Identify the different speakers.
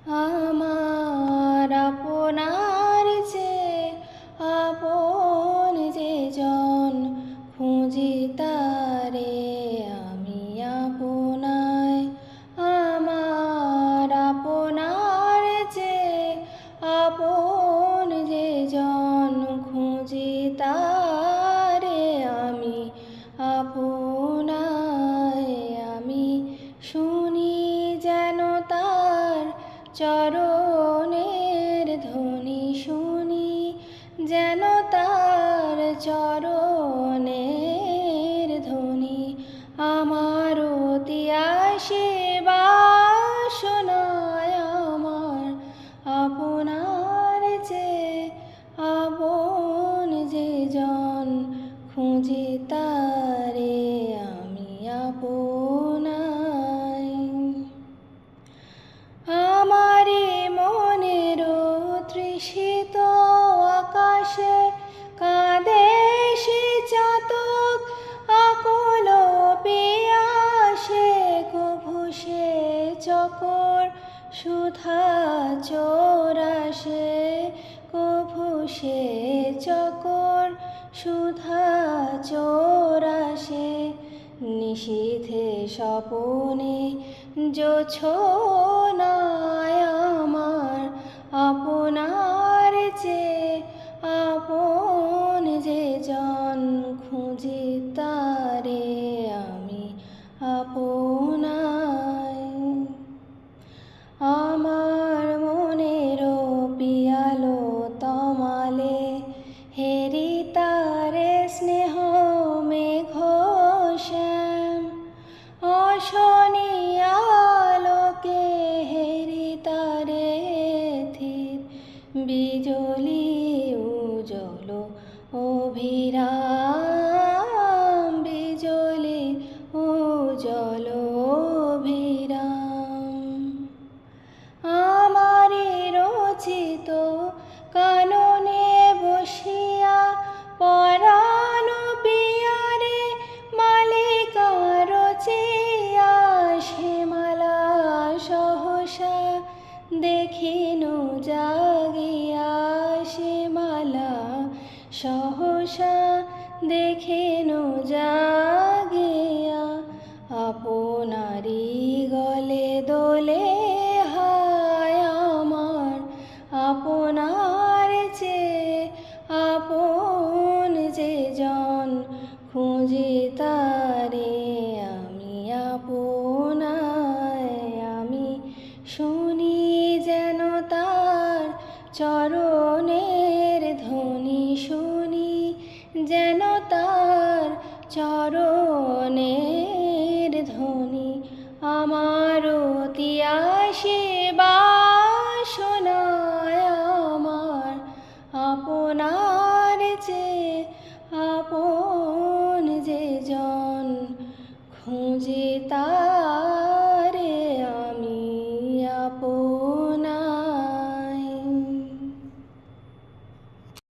Speaker 1: আমার আপনার যে আপন যে জন, খুঁজি তারে আমি আপনায়। আমার আপনার যে আপন যে জন, খুঁজি তারে আমি আপনায়। আমি শুনি যেন তার চরণের ধ্বনি, শুনি যেন তার চরণের ধ্বনি। আমার অতি আসে বাসনায়, আমার আপনার যে আপন যে জন, খুঁজি তারে আমি আপনায়। আমারি মনের তৃষিত আকাশে কাঁদে সে চাতক আকুল পিয়াসে। কভু সে চকর সুধা চোরাসে, কভু সে চকর সুধা চোরাসে। নিশীথে স্বপনে জোছনায় আমার আপনার যে আপন যে জন, খুঁজি তারে আমি আপনায়। আমার মনের পিয়ালো তমালে হেরি তারে স্নেহ মেঘ শ্যাম। অশনি আলোকে হেরি তারে থির বিজলি উজ্জ্বল অভিরাম, বিজলি উজ্জ্বল অভিরাম। আমারি রচিত কাননে বসিয়া পরাণ পিয়ারে মালিকা রচিয়া। সে মালা সহসা দেখিনু জাগিয়া, সে মালা সহসা দেখিনু জাগিয়া। আপনারি গলে দোলে হায়, আমার আপনার যে আপন যে জন, খুঁজি তারে আমি আপনায়। আমি শুনি যেন তার চরণের ধ্বনি, শুনি যেন তার চরণের ধ্বনি। আমার অতি আসে বাসনায়, আমার আপনার যে আপন যে জন, খুঁজি তারে।